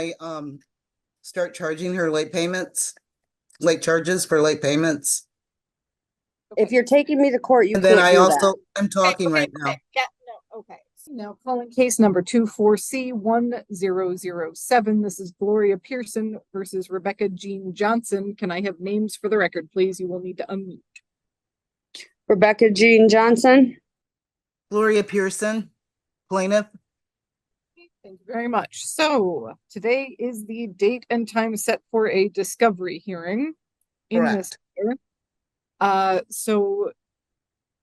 I start charging her late payments, late charges for late payments? If you're taking me to court, you And then can't I do also, that. I'm talking right now. Yeah, no, okay. Now calling case number 24C1007. This is Gloria Pearson versus Rebecca Jean Johnson. Can I have names for the record, please? You will need to unmute. Rebecca Jean Johnson. Gloria Pearson, plaintiff. Thank you very much. So today is the date and time set for a discovery hearing in this matter. So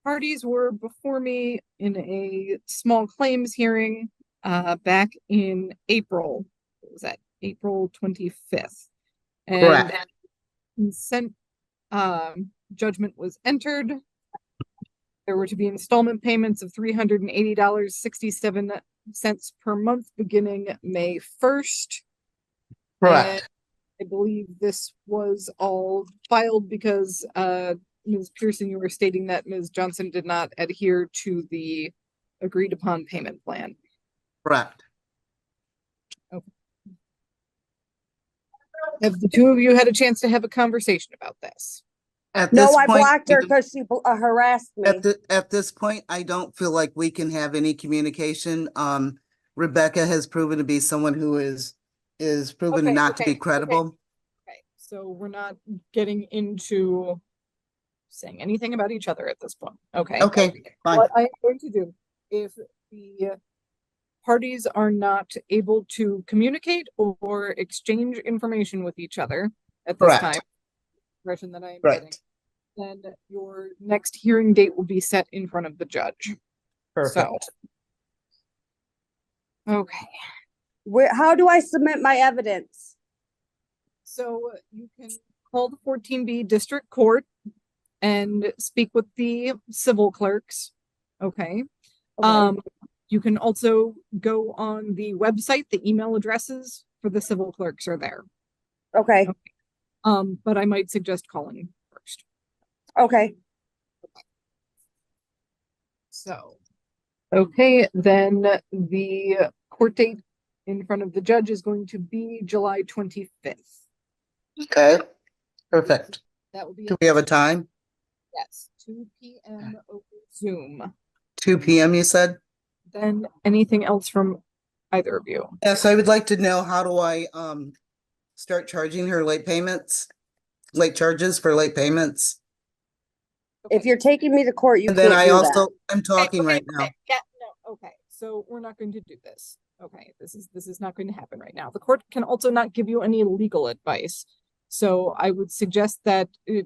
parties were before me in a small claims hearing back in April. What was that? April 25th. And Correct. Consent judgment was entered. There were to be installment payments of $380.67 per month beginning May 1st. Correct. And I believe this was all filed because Ms. Pearson, you were stating that Ms. Johnson did not adhere to the agreed upon payment plan. Correct. Okay. Have the two of you had a chance to have a conversation about this? No, I blocked her because she harassed me. At this point, I don't feel like we can have any communication. Rebecca has proven to be someone who is proven not to be credible. Okay, so we're not getting into saying anything about each other at this point. Okay. Okay, fine. What I'm going to do, if the parties are not able to communicate or exchange information with each other at this time, impression that I am getting, then your next hearing date will be set in front of the judge. Perfect. So, okay. How do I submit my evidence? So you can call the 14B district court and speak with the civil clerks. Okay. You can also go on the website. The email addresses for the civil clerks are there. Okay. But I might suggest calling first. Okay. So, okay, then the court date in front of the judge is going to be July 25th. Okay, perfect. That will be. Do we have a time? Yes, 2 p.m. over Zoom. 2 p.m. you said? Then anything else from either of you? Yes, I would like to know, how do I start charging her late payments, late charges for late payments? If you're taking me to court, you And then can't I do also, that. I'm talking right now. Yeah, no, okay. So we're not going to do this. Okay, this is not going to happen right now. The court can also not give you any legal advice. So I would suggest that the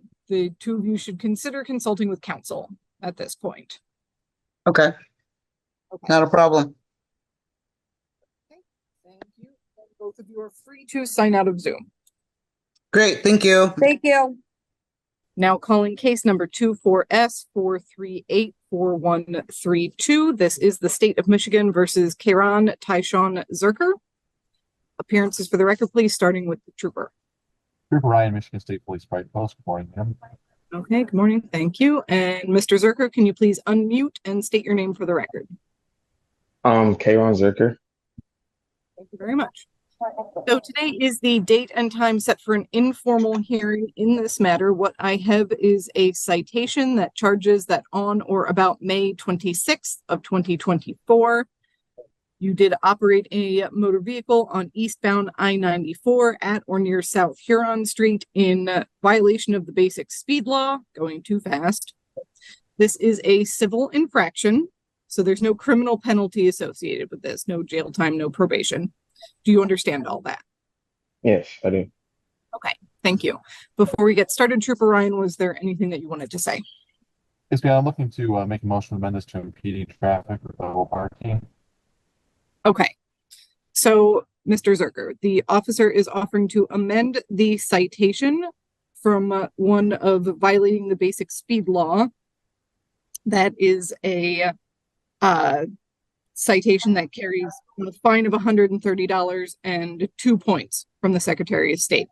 two of you should consider consulting with counsel at this point. Okay. Not a problem. Okay, thank you. And both of you are free to sign out of Zoom. Great, thank you. Thank you. Now calling case number 24S4384132. This is the state of Michigan versus Kieran Tyshawn Zerker. Appearances for the record, please, starting with the trooper. Trooper Ryan, Michigan State Police Pride Post. Good morning, ma'am. Okay, good morning. Thank you. And Mr. Zerker, can you please unmute and state your name for the record? Kieran Zerker. Thank you very much. So today is the date and time set for an informal hearing in this matter. What I have is a citation that charges that on or about May 26th of 2024, you did operate a motor vehicle on eastbound I-94 at or near South Huron Street in violation of the basic speed law, going too fast. This is a civil infraction, so there's no criminal penalty associated with this, no jail time, no probation. Do you understand all that? Yes, I do. Okay, thank you. Before we get started, Trooper Ryan, was there anything that you wanted to say? Yes, ma'am. I'm looking to make a motion to amend this to impeding traffic or double parking. Okay, so Mr. Zerker, the officer is offering to amend the citation from one of violating the basic speed law. That is a citation that carries a fine of $130 and 2 points from the Secretary of State.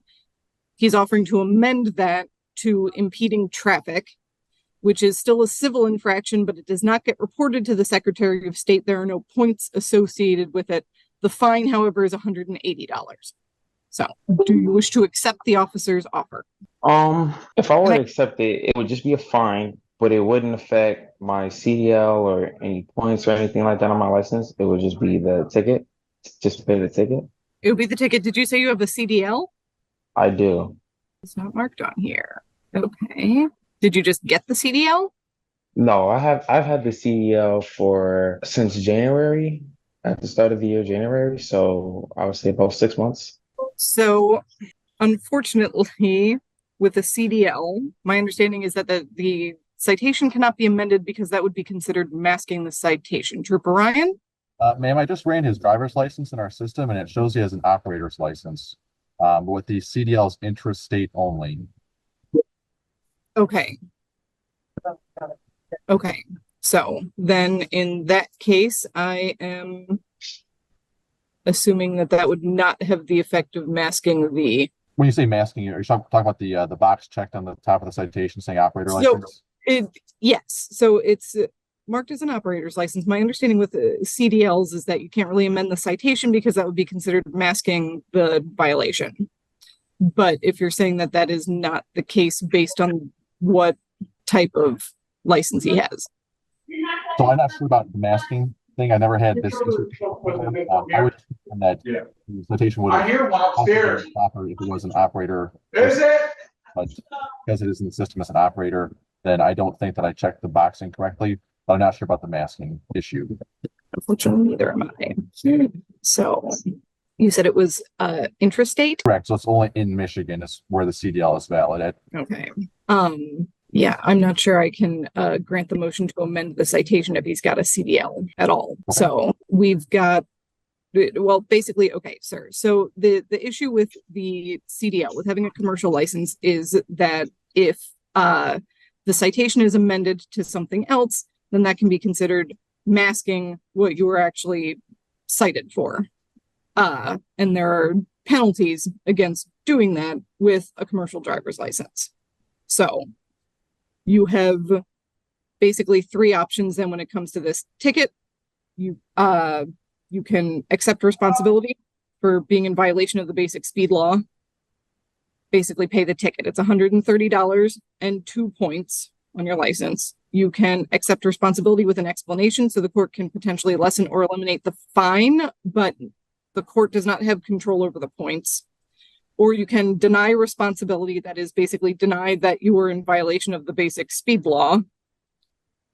He's offering to amend that to impeding traffic, which is still a civil infraction, but it does not get reported to the Secretary of State. There are no points associated with it. The fine, however, is $180. So, do you wish to accept the officer's offer? If I were And to accept it, it would just be a fine, but it wouldn't affect my CDL or any points or anything like that on my license. It would just be the ticket, just to pay the ticket. It would be the ticket. Did you say you have a CDL? I do. It's not marked on here. Okay. Did you just get the CDL? No, I've had the CDL since January, at the start of the year, January. So I would say about 6 months. So, unfortunately, with a CDL, my understanding is that the citation cannot be amended because that would be considered masking the citation. Trooper Ryan? Ma'am, I just ran his driver's license in our system and it shows he has an operator's license. But with the CDL's intrastate only. Okay. Okay. So then in that case, I am assuming that that would not have the effect of masking the. When you say masking, are you talking about the box checked on the top of the citation saying operator license? Yes. So it's marked as an operator's license. My understanding with CDLs is that you can't really amend the citation because that would be considered masking the violation. But if you're saying that that is not the case based on what type of license he has. So I'm not sure about the masking thing. I never had this issue. I would assume that the citation would have also been proper if it was an operator. But because it is in the system as an operator, then I don't think that I checked the box incorrectly. But I'm not sure about the masking issue. Unfortunately, neither am I. So you said it was intrastate? Correct. So it's only in Michigan is where the CDL is valid at. Okay. Yeah, I'm not sure I can grant the motion to amend the citation if he's got a CDL at all. Okay. So we've got, well, basically, okay, sir. So the issue with the CDL, with having a commercial license, is that if the citation is amended to something else, then that can be considered masking what you were actually cited for. And there are penalties against doing that with a commercial driver's license. So you have basically three options then when it comes to this ticket. You can accept responsibility for being in violation of the basic speed law. Basically pay the ticket. It's $130 and 2 points on your license. You can accept responsibility with an explanation so the court can potentially lessen or eliminate the fine, but the court does not have control over the points. Or you can deny responsibility, that is basically deny that you were in violation of the basic speed law.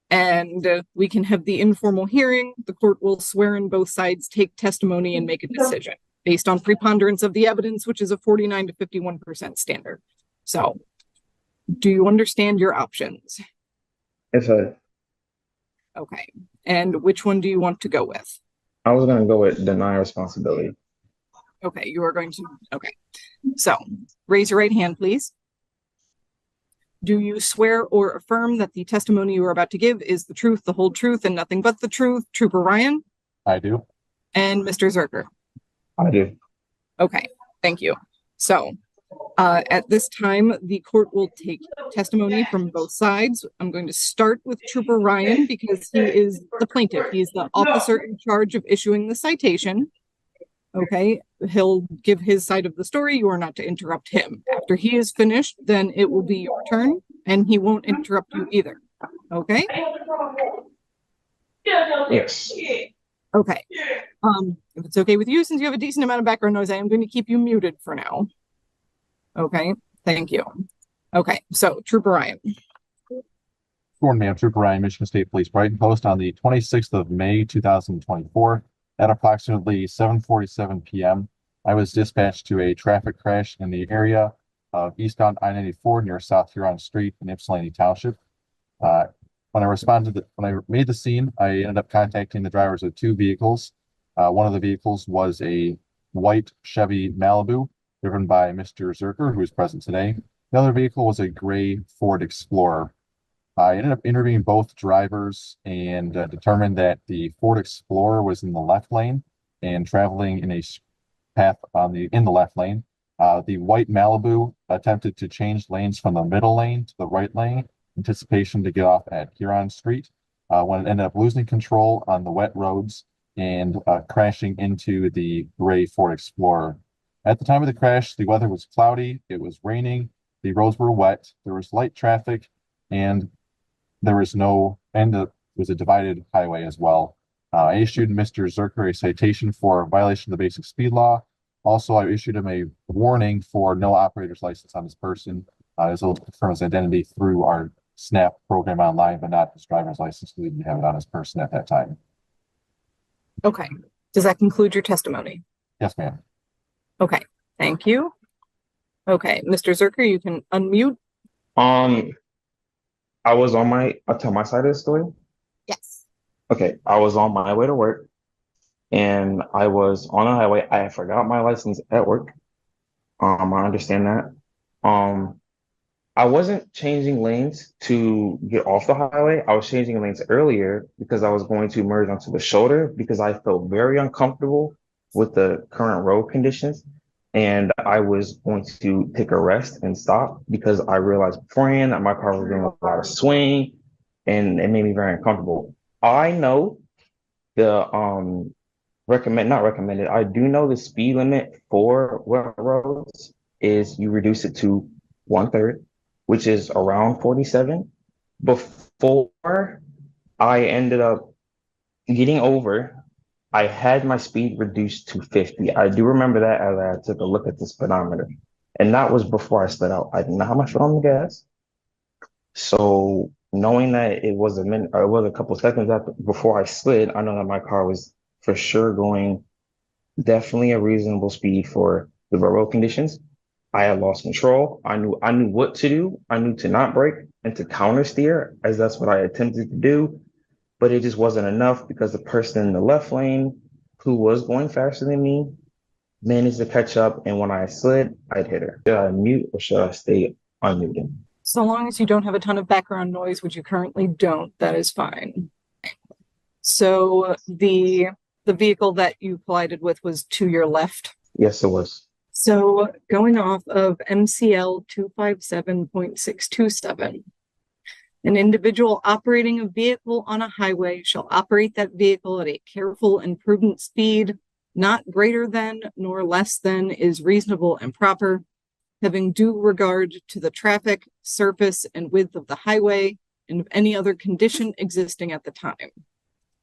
And we can have the informal hearing. The court will swear in both sides, take testimony, and make a decision based on preponderance of the evidence, which is a 49 to 51% standard. So, do you understand your options? Yes, sir. Okay. And which one do you want to go with? I was going to go with deny responsibility. Okay, you are going to, okay. So, raise your right hand, please. Do you swear or affirm that the testimony you are about to give is the truth, the whole truth, and nothing but the truth? Trooper Ryan? I do. And Mr. Zerker? I do. Okay, thank you. So, at this time, the court will take testimony from both sides. I'm going to start with Trooper Ryan because he is the plaintiff. He's the officer in charge of issuing the citation. Okay, he'll give his side of the story. You are not to interrupt him. After he is finished, then it will be your turn, and he won't interrupt you either. Okay? Yes. Okay. If it's okay with you, since you have a decent amount of background noise, I am going to keep you muted for now. Okay, thank you. Okay, so Trooper Ryan. Sworn ma'am, Trooper Ryan, Michigan State Police, Brighton Post on the 26th of May, 2024. At approximately 7:47 p.m., I was dispatched to a traffic crash in the area of eastbound I-94 near South Huron Street in Ypsilanti Township. When I made the scene, I ended up contacting the drivers of two vehicles. One of the vehicles was a white Chevy Malibu driven by Mr. Zerker, who is present today. The other vehicle was a gray Ford Explorer. I ended up interviewing both drivers and determined that the Ford Explorer was in the left lane and traveling in a path in the left lane. The white Malibu attempted to change lanes from the middle lane to the right lane, anticipation to get off at Huron Street. When it ended up losing control on the wet roads, and crashing into the gray Ford Explorer. At the time of the crash, the weather was cloudy, it was raining, the roads were wet, there was light traffic, and there was it was a divided highway as well. I issued Mr. Zerker a citation for violation of the basic speed law. Also, I issued him a warning for no operator's license on this person. As well as confirm his identity through our SNAP program online, but not his driver's license. We didn't have it on his person at that time. Okay. Does that conclude your testimony? Yes, ma'am. Okay. Thank you. Okay. Mr. Zerker, you can unmute. I'll tell my side of the story. Yes. Okay. I was on my way to work and I was on a highway. I forgot my license at work. I understand that. I wasn't changing lanes to get off the highway. I was changing lanes earlier because I was going to merge onto the shoulder because I felt very uncomfortable with the current road conditions. And I was going to take a rest and stop because I realized beforehand that my car was doing a lot of swing and it made me very uncomfortable. I know the not recommended. I do know the speed limit for wet roads is you reduce it to 1/3, which is around 47. Before I ended up getting over, I had my speed reduced to 50. I do remember that as I took a look at the speedometer. And that was before I slid out. I did not have my foot on the gas. So knowing that it was a minute, or it was a couple seconds before I slid, I know that my car was for sure going definitely a reasonable speed for the road conditions. I had lost control. I knew what to do. I knew to not brake and to counter steer, as that's what I attempted to do. But it just wasn't enough because the person in the left lane who was going faster than me managed to catch up. And when I slid, I'd hit her. Should I mute or should I stay unmuted? So long as you don't have a ton of background noise, which you currently don't, that is fine. So the vehicle that you collided with was to your left? Yes, it was. So going off of MCL 257.627, an individual operating a vehicle on a highway shall operate that vehicle at a careful and prudent speed, not greater than nor less than is reasonable and proper, having due regard to the traffic, surface, and width of the highway, and of any other condition existing at the time.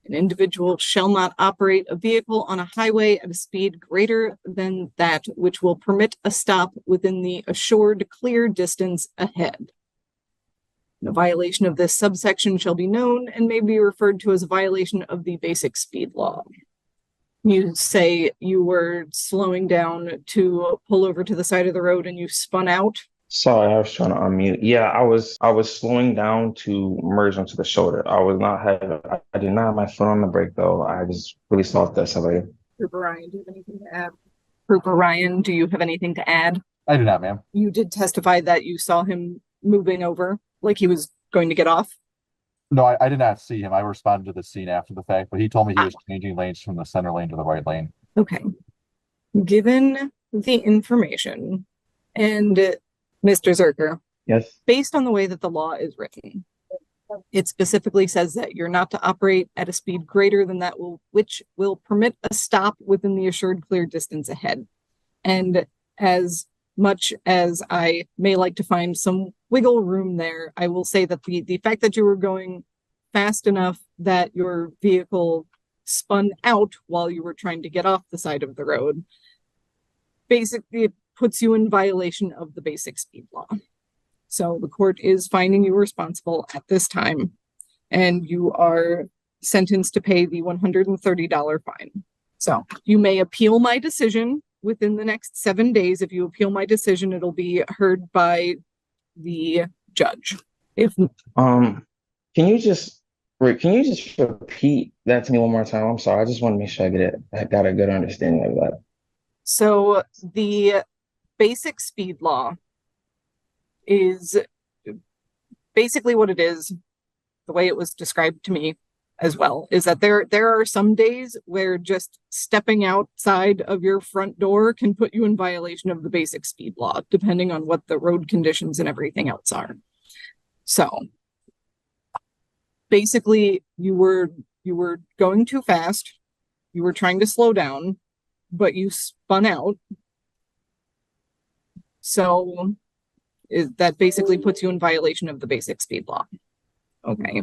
An individual shall not operate a vehicle on a highway at a speed greater than that which will permit a stop within the assured clear distance ahead. A violation of this subsection shall be known and may be referred to as a violation of the basic speed law. You say you were slowing down to pull over to the side of the road and you spun out. Sorry, I was trying to unmute. Yeah, I was slowing down to merge onto the shoulder. I did not have my foot on the brake though. I was really soft accelerator. Trooper Ryan, do you have anything to add? Trooper Ryan, do you have anything to add? I do not, ma'am. You did testify that you saw him moving over, like he was going to get off? No, I did not see him. I responded to the scene after the fact, but he told me he was changing lanes from the center lane to the right lane. Okay. Given the information and Mr. Zerker, yes, based on the way that the law is written, it specifically says that you're not to operate at a speed greater than that which will permit a stop within the assured clear distance ahead. And as much as I may like to find some wiggle room there, I will say that the fact that you were going fast enough that your vehicle spun out while you were trying to get off the side of the road basically puts you in violation of the basic speed law. So the court is finding you responsible at this time, and you are sentenced to pay the $130 fine. So you may appeal my decision within the next 7 days. If you appeal my decision, it'll be heard by the judge. Can you just repeat that to me one more time? I'm sorry. I just want to make sure I got a good understanding of that. So the basic speed law is basically what it is, the way it was described to me as well, is that there are some days where just stepping outside of your front door can put you in violation of the basic speed law, depending on what the road conditions and everything else are. So basically you were going too fast. You were trying to slow down, but you spun out. So that basically puts you in violation of the basic speed law. Okay.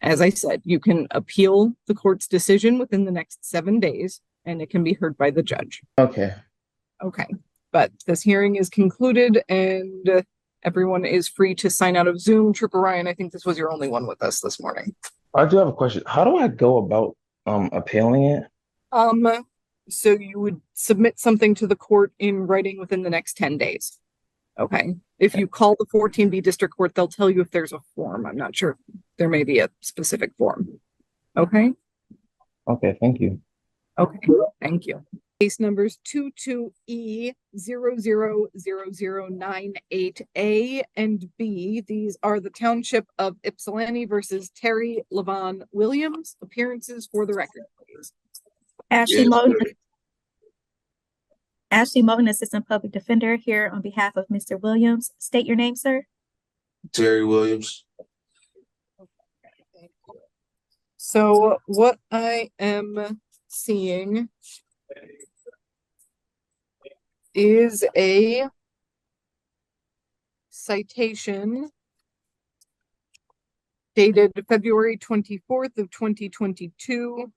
As I said, you can appeal the court's decision within the next 7 days, and it can be heard by the judge. Okay. Okay. But this hearing is concluded, and everyone is free to sign out of Zoom. Trooper Ryan, I think this was your only one with us this morning. I do have a question. How do I go about appealing it? So you would submit something to the court in writing within the next 10 days. Okay. If you call the 14B district court, they'll tell you if there's a form. I'm not sure. There may be a specific form. Okay. Okay, thank you. Okay, thank you. Case numbers 22E000098A and B. These are the Township of Ypsilanti versus Terry Levon Williams. Appearances for the record, please. Ashley Moten, Assistant Public Defender, here on behalf of Mr. Williams. State your name, sir. Terry Williams. So what I am seeing is a citation dated February 24th of 2022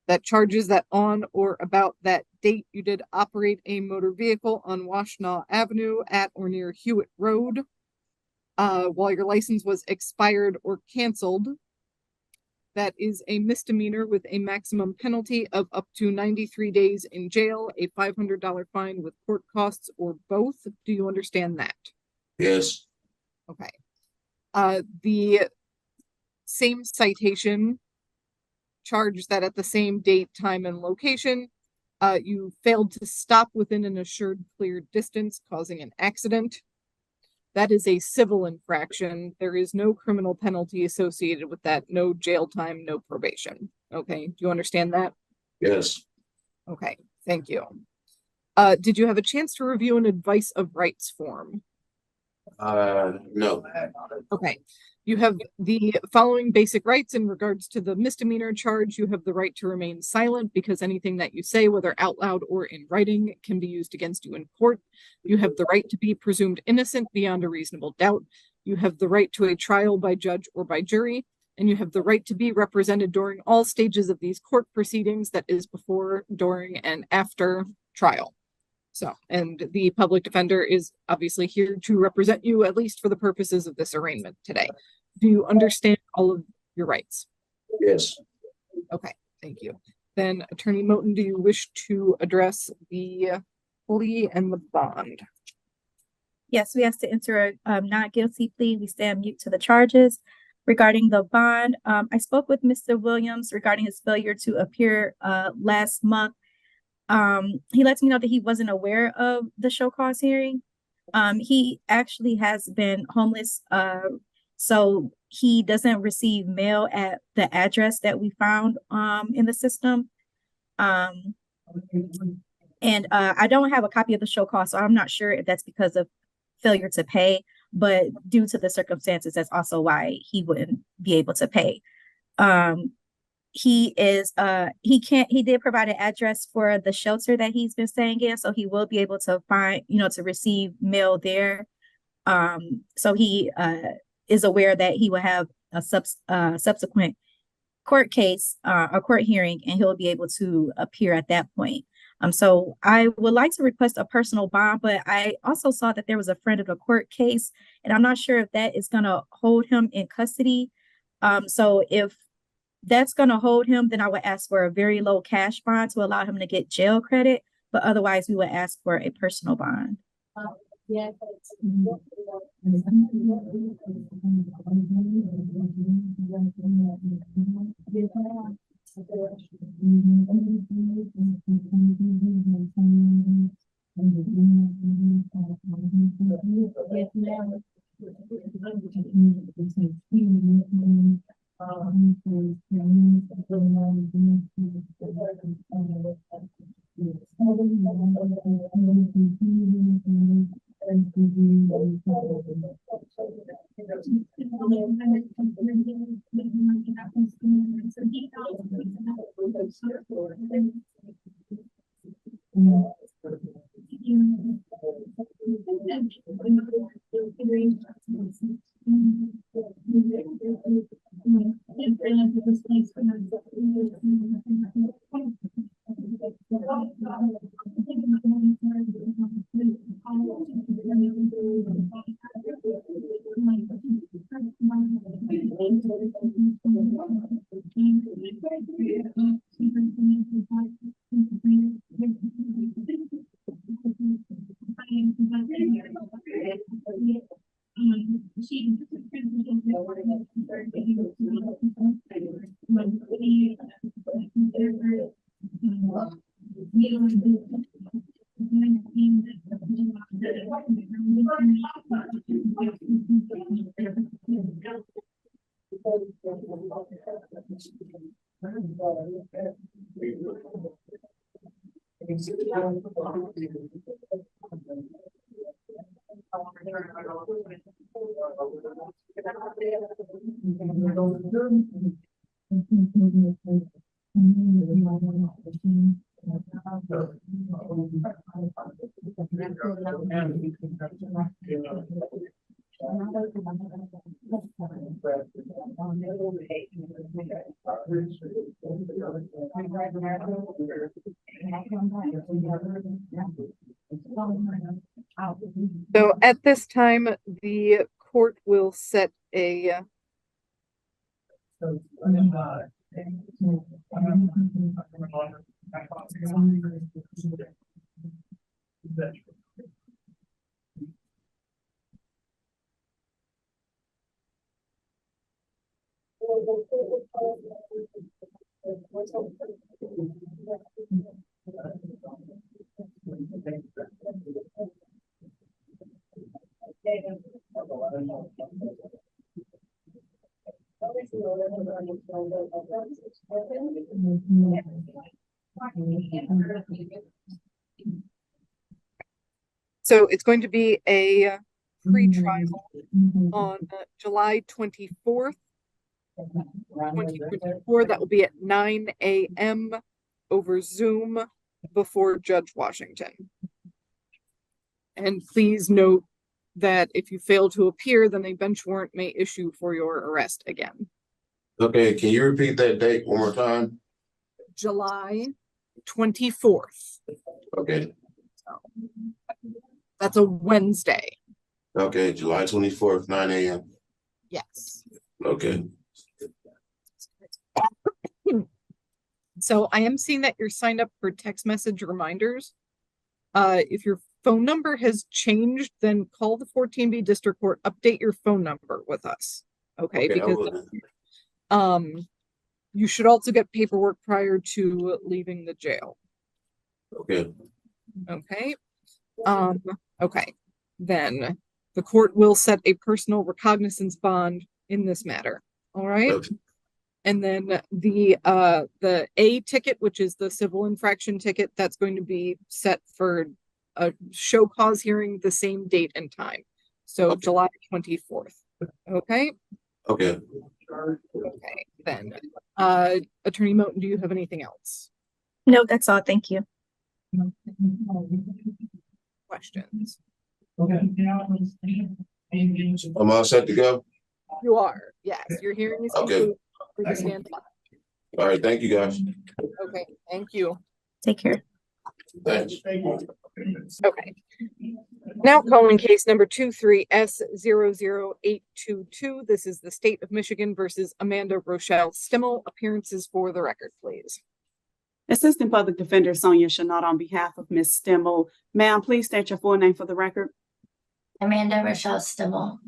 that charges that on or about that date you did operate a motor vehicle on Washtenaw Avenue at or near Hewitt Road while your license was expired or canceled. That is a misdemeanor with a maximum penalty of up to 93 days in jail, a $500 fine with court costs, or both. Do you understand that? Yes. Okay. The same citation charged that at the same date, time, and location, you failed to stop within an assured clear distance, causing an accident. That is a civil infraction. There is no criminal penalty associated with that. No jail time, no probation. Okay. Do you understand that? Yes. Okay. Thank you. Did you have a chance to review an advice of rights form? No. Okay. You have the following basic rights in regards to the misdemeanor charge. You have the right to remain silent because anything that you say, whether out loud or in writing, can be used against you in court. You have the right to be presumed innocent beyond a reasonable doubt. You have the right to a trial by judge or by jury, and you have the right to be represented during all stages of these court proceedings, that is before, during, and after trial. So, and the public defender is obviously here to represent you, at least for the purposes of this arraignment today. Do you understand all of your rights? Yes. Okay, thank you. Then, Attorney Moten, do you wish to address the plea and the bond? Yes, we have to enter a not guilty plea. We stand mute to the charges. Regarding the bond, I spoke with Mr. Williams regarding his failure to appear last month. He lets me know that he wasn't aware of the show cause hearing. He actually has been homeless, so he doesn't receive mail at the address that we found in the system. And I don't have a copy of the show cause, so I'm not sure if that's because of failure to pay, but due to the circumstances, that's also why he wouldn't be able to pay. He did provide an address for the shelter that he's been staying in, so he will be able to find, to receive mail there. So he is aware that he will have a subsequent court case, a court hearing, and he'll be able to appear at that point. So I would like to request a personal bond, but I also saw that there was a friend of the court case, and I'm not sure if that is going to hold him in custody. So if that's going to hold him, then I would ask for a very low cash bond to allow him to get jail credit, but otherwise we would ask for a personal bond. So at this time, the court will set a So it's going to be a pre-trial on July 24th, 2024. That will be at 9 a.m. over Zoom before Judge Washington. And please note that if you fail to appear, then a bench warrant may issue for your arrest again. Okay, can you repeat that date one more time? July 24th. Okay, That's a Wednesday. okay, July 24th, 9 a.m. Yes. Okay, So I am seeing that you're signed up for text message reminders. If your phone number has changed, then call the 14B District Court, update your phone number with us. Okay, okay, I because will. you should also get paperwork prior to leaving the jail. Okay, Okay. Okay. Then the court will set a personal recognizance bond in this matter. All right. okay, And then the A ticket, which is the civil infraction ticket, that's going to be set for a show cause hearing the same date and time. So okay. July 24th. Okay. Okay. Okay. Then Attorney Moten, do you have anything else? No, that's all. Thank you. Questions? I'm all set to go? You are. Yes. Your hearing is Okay. concluded. For the stand by. All right, thank you, guys. Okay. Thank you. Take care. Thanks. Okay. Now calling case number 23S00822. This is the State of Michigan versus Amanda Rochelle Stimmel. Appearances for the record, please. Assistant Public Defender Sonia Chanot on behalf of Ms. Stimmel. Ma'am, please state your full name for the record. Amanda Rochelle Stimmel.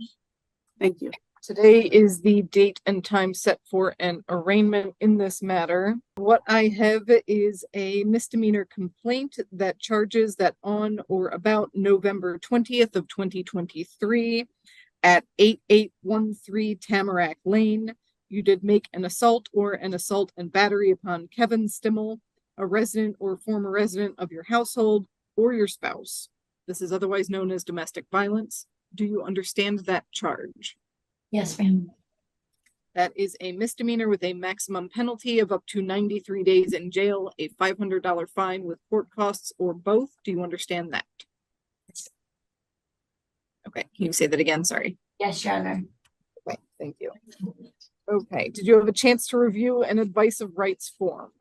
Thank you. Today is the date and time set for an arraignment in this matter. What I have is a misdemeanor complaint that charges that on or about November 20th of 2023 at 8813 Tamarack Lane, you did make an assault or an assault and battery upon Kevin Stimmel, a resident or former resident of your household or your spouse. This is otherwise known as domestic violence. Do you understand that charge? Yes, ma'am. That is a misdemeanor with a maximum penalty of up to 93 days in jail, a $500 fine with court costs, or both. Do you understand that? Okay, can you say that again? Sorry. Yes, Your Honor. Okay, thank you. Okay, did you have a chance to review an advice of rights form?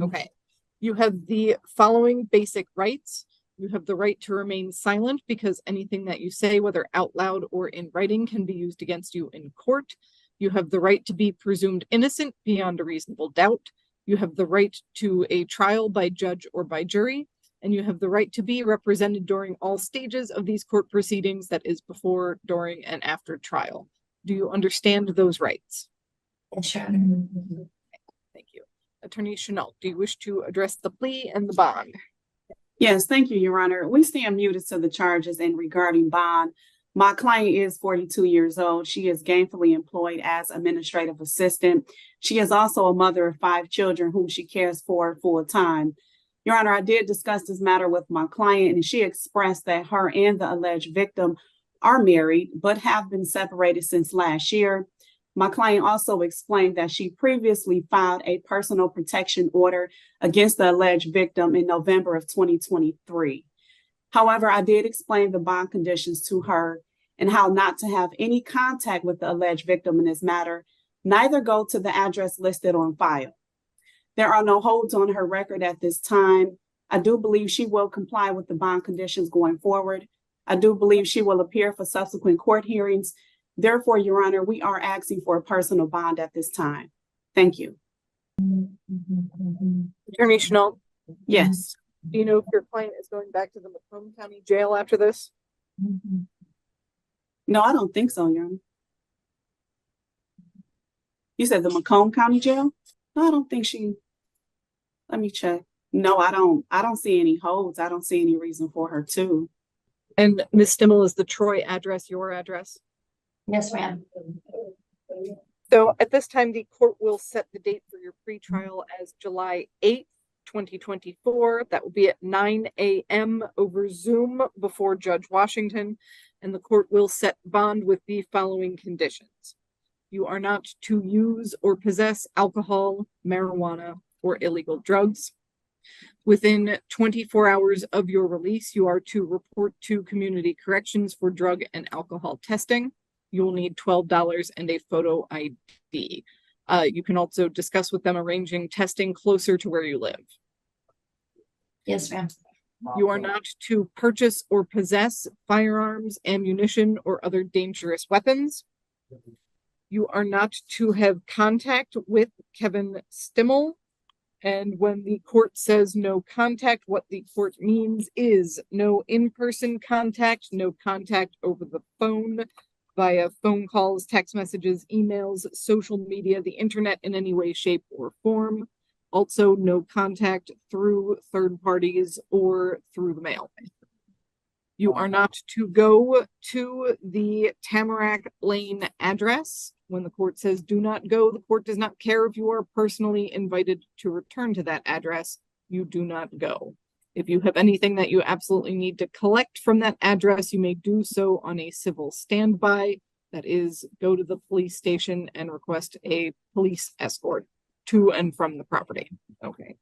Okay, you have the following basic rights. You have the right to remain silent because anything that you say, whether out loud or in writing, can be used against you in court. You have the right to be presumed innocent beyond a reasonable doubt. You have the right to a trial by judge or by jury. And you have the right to be represented during all stages of these court proceedings, that is before, during, and after trial. Do you understand those rights? Yes, Your Honor. Thank you. Attorney Chanel, do you wish to address the plea and the bond? Yes, thank you, Your Honor. We stand muted to the charges and regarding bond. My client is 42 years old. She is gainfully employed as administrative assistant. She is also a mother of 5 children whom she cares for full time. Your Honor, I did discuss this matter with my client, and she expressed that her and the alleged victim are married, but have been separated since last year. My client also explained that she previously filed a personal protection order against the alleged victim in November of 2023. However, I did explain the bond conditions to her and how not to have any contact with the alleged victim in this matter, neither go to the address listed on file. There are no holds on her record at this time. I do believe she will comply with the bond conditions going forward. I do believe she will appear for subsequent court hearings. Therefore, Your Honor, we are asking for a personal bond at this time. Thank you. Attorney Chanel, Yes. do you know if your client is going back to the Macomb County Jail after this? No, I don't think so, Your Honor. You said the Macomb County Jail? No, I don't think she. Let me check. No, I don't see any holds. I don't see any reason for her to. And Ms. Stimmel, is the Troy address your address? Yes, ma'am. So at this time, the court will set the date for your pretrial as July 8th, 2024. That will be at 9 a.m. over Zoom before Judge Washington, and the court will set bond with the following conditions. You are not to use or possess alcohol, marijuana, or illegal drugs. Within 24 hours of your release, you are to report to community corrections for drug and alcohol testing. You will need $12 and a photo ID. You can also discuss with them arranging testing closer to where you live. Yes, ma'am. You are not to purchase or possess firearms, ammunition, or other dangerous weapons. You are not to have contact with Kevin Stimmel. And when the court says no contact, what the court means is no in-person contact, no contact over the phone, via phone calls, text messages, emails, social media, the internet in any way, shape, or form. Also, no contact through third parties or through the mail. You are not to go to the Tamarack Lane address. When the court says do not go, the court does not care if you are personally invited to return to that address. You do not go. If you have anything that you absolutely need to collect from that address, you may do so on a civil standby. That is, go to the police station and request a police escort to and from the property. Okay.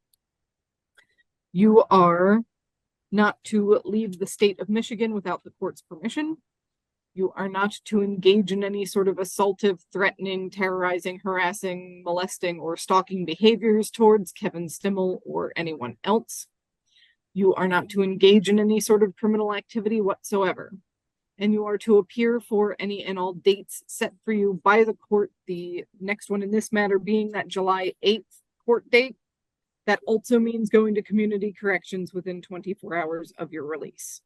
You are not to leave the state of Michigan without the court's permission. You are not to engage in any sort of assaultive, threatening, terrorizing, harassing, molesting, or stalking behaviors towards Kevin Stimmel or anyone else. You are not to engage in any sort of criminal activity whatsoever. And you are to appear for any and all dates set for you by the court, the next one in this matter being that July 8th court date. That also means going to community corrections within 24 hours of your release.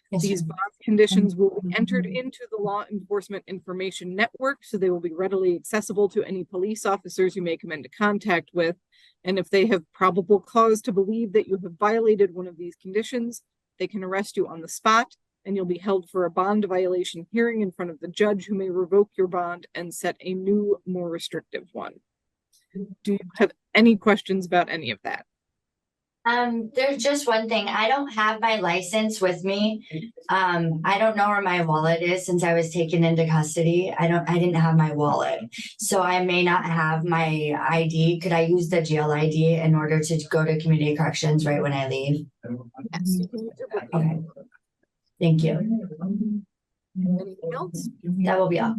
Yes, These ma'am. bond conditions will be entered into the Law Enforcement Information Network, so they will be readily accessible to any police officers you may come into contact with. And if they have probable cause to believe that you have violated one of these conditions, they can arrest you on the spot, and you'll be held for a bond violation hearing in front of the judge, who may revoke your bond and set a new, more restrictive one. Do you have any questions about any of that? There's just one thing. I don't have my license with me. I don't know where my wallet is since I was taken into custody. I didn't have my wallet. So I may not have my ID. Could I use the jail ID in order to go to community corrections right when I leave? Yes, you can use it. Okay. Thank you. Anything else? That will be all.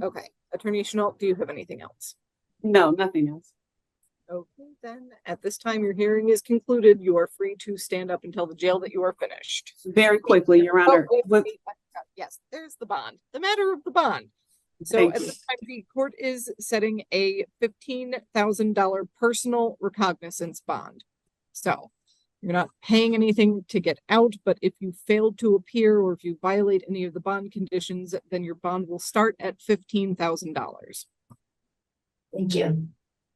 Okay. Attorney Chenault, do you have anything else? No, nothing else. Okay, then at this time, your hearing is concluded. You are free to stand up and tell the jail that you are finished. Very quickly, Your Honor. Yes, there's the bond, the matter of the bond. So Thank at you. this time, the court is setting a $15,000 personal recognizance bond. So you're not paying anything to get out, but if you fail to appear or if you violate any of the bond conditions, then your bond will start at $15,000. Thank you.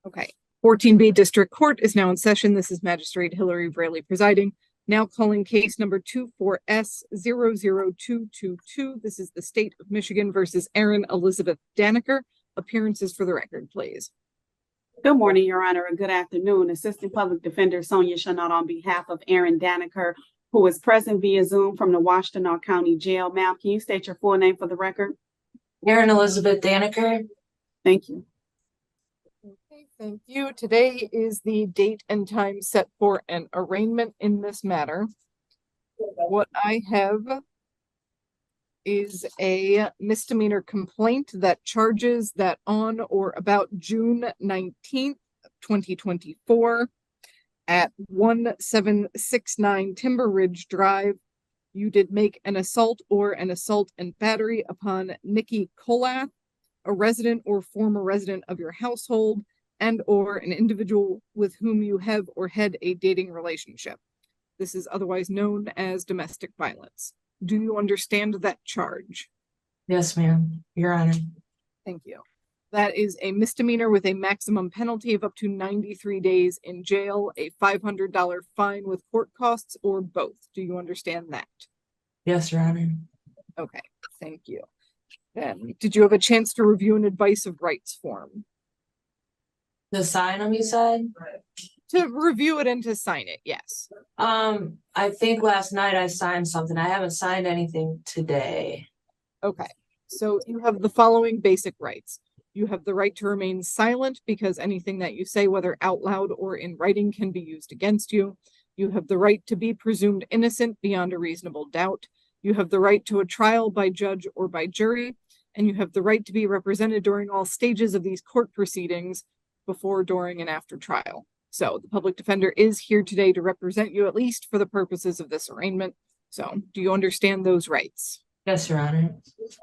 Okay. 14B District Court is now in session. This is Magistrate Hillary Braley presiding. Now calling case number 24S00222. This is the State of Michigan versus Erin Elizabeth Daniker. Appearances for the record, please. Good morning, Your Honor, and good afternoon. Assistant Public Defender Sonia Chenault on behalf of Erin Daniker, who is present via Zoom from the Washtenaw County Jail. Ma'am, can you state your full name for the record? Erin Elizabeth Daniker. Thank you. Okay, thank you. Today is the date and time set for an arraignment in this matter. What I have is a misdemeanor complaint that charges that on or about June 19th, 2024 at 1769 Timber Ridge Drive, you did make an assault or an assault and battery upon Nikki Kolath, a resident or former resident of your household, and or an individual with whom you have or had a dating relationship. This is otherwise known as domestic violence. Do you understand that charge? Yes, ma'am. Your Honor. Thank you. That is a misdemeanor with a maximum penalty of up to 93 days in jail, a $500 fine with court costs, or both. Do you understand that? Yes, Your Honor. Okay, thank you. Then, did you have a chance to review an advice of rights form? To sign them, you said? To review it and to sign it, yes. I think last night I signed something. I haven't signed anything today. Okay, so you have the following basic rights. You have the right to remain silent because anything that you say, whether out loud or in writing, can be used against you. You have the right to be presumed innocent beyond a reasonable doubt. You have the right to a trial by judge or by jury, and you have the right to be represented during all stages of these court proceedings, before, during, and after trial. So the public defender is here today to represent you, at least for the purposes of this arraignment. So do you understand those rights? Yes, Your Honor.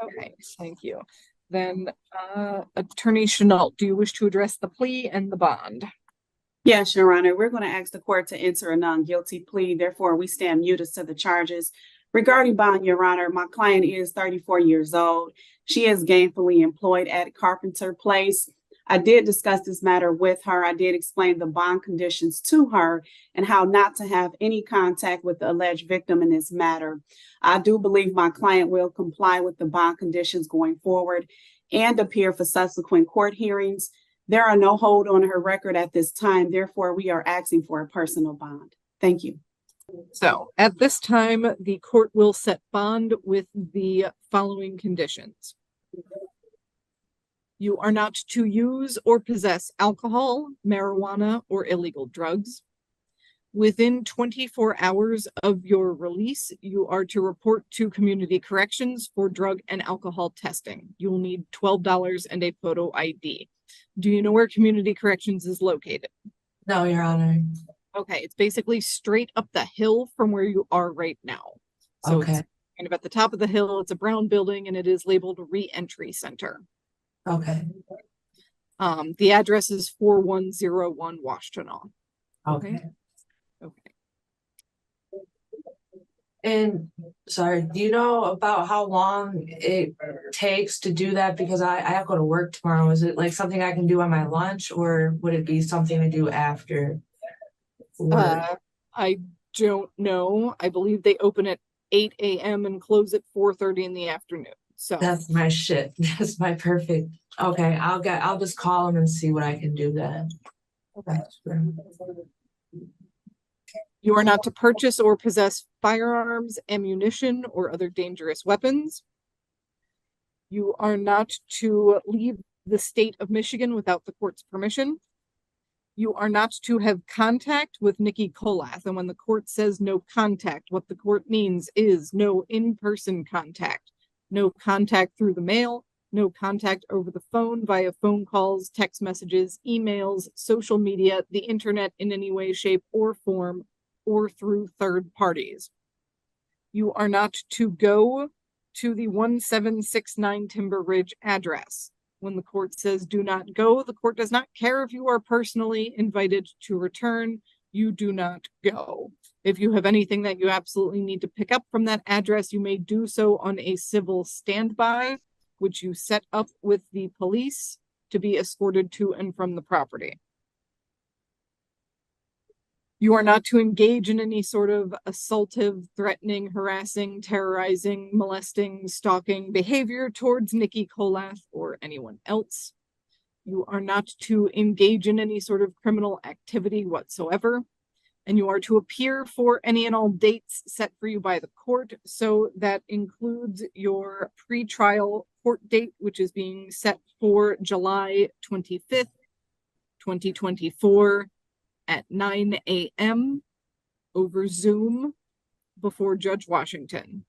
Okay, thank you. Then, Attorney Chenault, do you wish to address the plea and the bond? Yes, Your Honor. We're going to ask the court to enter a non-guilty plea. Therefore, we stand muted to the charges. Regarding bond, Your Honor, my client is 34 years old. She is gainfully employed at Carpenter Place. I did discuss this matter with her. I did explain the bond conditions to her and how not to have any contact with the alleged victim in this matter. I do believe my client will comply with the bond conditions going forward and appear for subsequent court hearings. There are no hold on her record at this time. Therefore, we are asking for a personal bond. Thank you. So at this time, the court will set bond with the following conditions. You are not to use or possess alcohol, marijuana, or illegal drugs. Within 24 hours of your release, you are to report to community corrections for drug and alcohol testing. You will need $12 and a photo ID. Do you know where community corrections is located? No, Your Honor. Okay, it's basically straight up the hill from where you are right now. So Okay. it's kind of at the top of the hill. It's a brown building and it is labeled Re-Entry Center. Okay. The address is 4101 Washtenaw. Okay. Okay. And sorry, do you know about how long it takes to do that? Because I have to go to work tomorrow. Is it like something I can do on my lunch, or would it be something to do after work? I don't know. I believe they open at 8 a.m. and close at 4:30 in the afternoon. So That's my shit. That's my perfect. Okay, I'll just call them and see what I can do then. okay. You are not to purchase or possess firearms, ammunition, or other dangerous weapons. You are not to leave the state of Michigan without the court's permission. You are not to have contact with Nikki Kolath. And when the court says no contact, what the court means is no in-person contact, no contact through the mail, no contact over the phone via phone calls, text messages, emails, social media, the internet in any way, shape, or form, or through third parties. You are not to go to the 1769 Timber Ridge address. When the court says do not go, the court does not care if you are personally invited to return. You do not go. If you have anything that you absolutely need to pick up from that address, you may do so on a civil standby, which you set up with the police to be escorted to and from the property. You are not to engage in any sort of assaultive, threatening, harassing, terrorizing, molesting, stalking behavior towards Nikki Kolath or anyone else. You are not to engage in any sort of criminal activity whatsoever. And you are to appear for any and all dates set for you by the court. So that includes your pretrial court date, which is being set for July 25th, 2024. At 9 a.m. over Zoom before Judge Washington.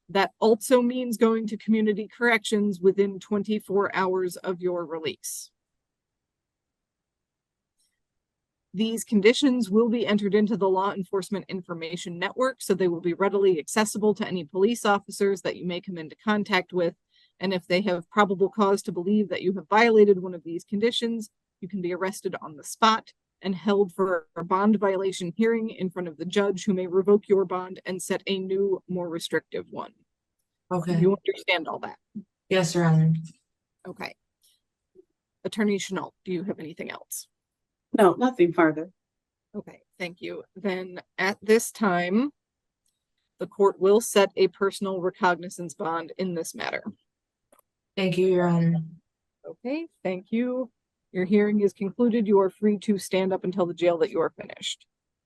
That also means going to community corrections within 24 hours of your release. These conditions will be entered into the Law Enforcement Information Network, so they will be readily accessible to any police officers that you may come into contact with. And if they have probable cause to believe that you have violated one of these conditions, you can be arrested on the spot and held for a bond violation hearing in front of the judge, who may revoke your bond and set a new, more restrictive one. Okay. You understand all that? Yes, Your Honor. Okay. Attorney Chenault, do you have anything else? No, nothing further. Okay, thank you. Then at this time, the court will set a personal recognizance bond in this matter. Thank you, Your Honor. Okay, thank you. Your hearing is concluded. You are free to stand up and tell the jail that you are finished.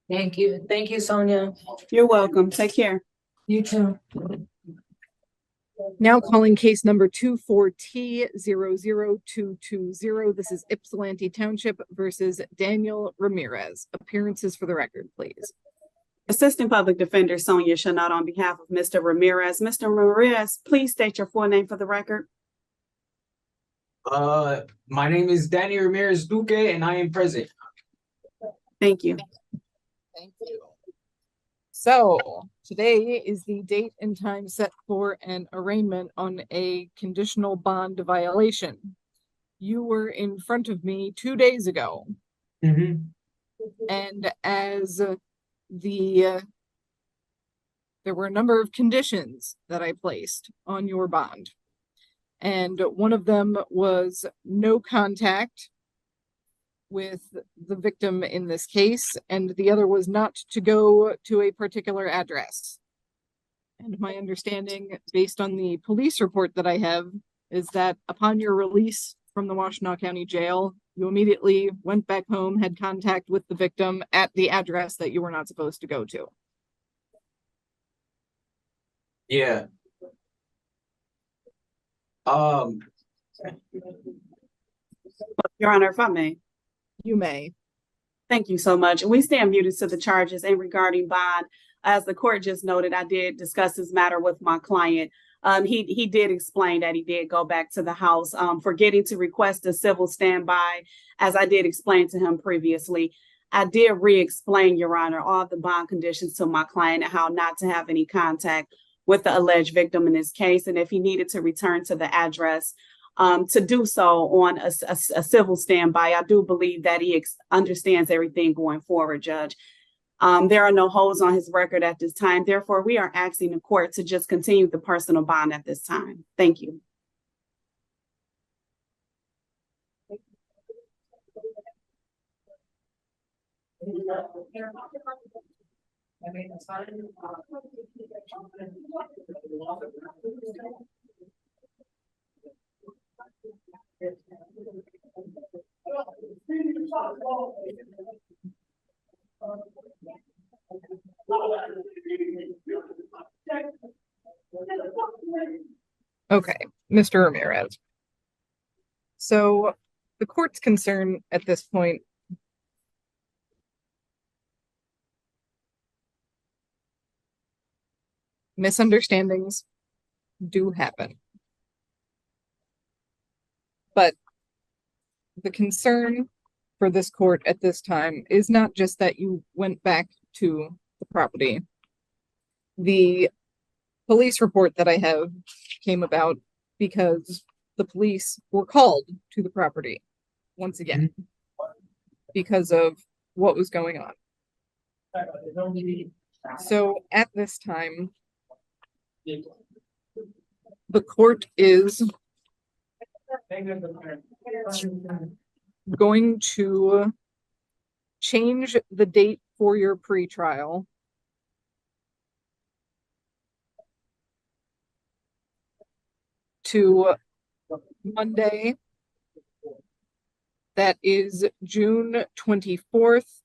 Thank you. Thank you, Sonia. You're welcome. Take care. You too. Now calling case number 24T00220. This is Ypsilanti Township versus Daniel Ramirez. Appearances for the record, please. Assistant Public Defender Sonia Chenault on behalf of Mr. Ramirez. Mr. Ramirez, please state your full name for the record. My name is Danny Ramirez Duque, and I am present. Thank you. Thank you. So today is the date and time set for an arraignment on a conditional bond violation. You were in front of me 2 days ago. Mm-hmm. And as there were a number of conditions that I placed on your bond. And one of them was no contact with the victim in this case, and the other was not to go to a particular address. And my understanding, based on the police report that I have, is that upon your release from the Washtenaw County Jail, you immediately went back home, had contact with the victim at the address that you were not supposed to go to. Yeah. Your Honor, if I may. You may. Thank you so much. We stand muted to the charges and regarding bond. As the court just noted, I did discuss this matter with my client. He did explain that he did go back to the house, forgetting to request a civil standby, as I did explain to him previously. I did re-explain, Your Honor, all the bond conditions to my client and how not to have any contact with the alleged victim in this case. And if he needed to return to the address, to do so on a civil standby. I do believe that he understands everything going forward, Judge. There are no holds on his record at this time. Therefore, we are asking the court to just continue the personal bond at this time. Thank you. Okay, Mr. Ramirez. So the court's concern at this point misunderstandings do happen. But the concern for this court at this time is not just that you went back to the property. The police report that I have came about because the police were called to the property once again because of what was going on. So at this time, the court is going to change the date for your pretrial to Monday, that is June 24th,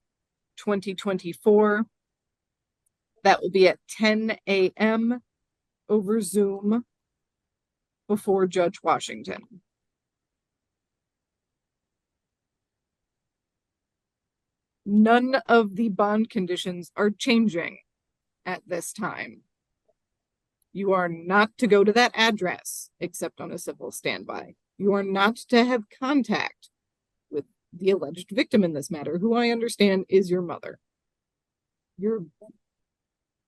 2024. That will be at 10 a.m. over Zoom before Judge Washington. None of the bond conditions are changing at this time. You are not to go to that address except on a civil standby. You are not to have contact with the alleged victim in this matter, who I understand is your mother. Your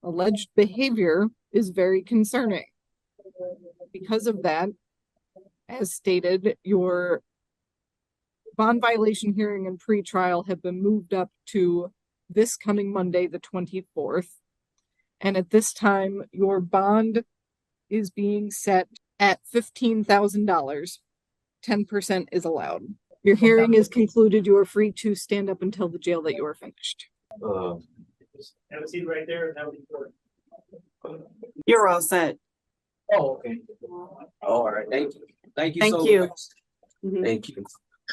alleged behavior is very concerning. Because of that, as stated, your bond violation hearing and pretrial have been moved up to this coming Monday, the 24th. And at this time, your bond is being set at $15,000. 10% is allowed. Your hearing is concluded. You are free to stand up and tell the jail that you are finished. Have a seat right there. You're all set. Oh, okay. All right, thank you. Thank you Thank so you. much. Mhm. Thank you.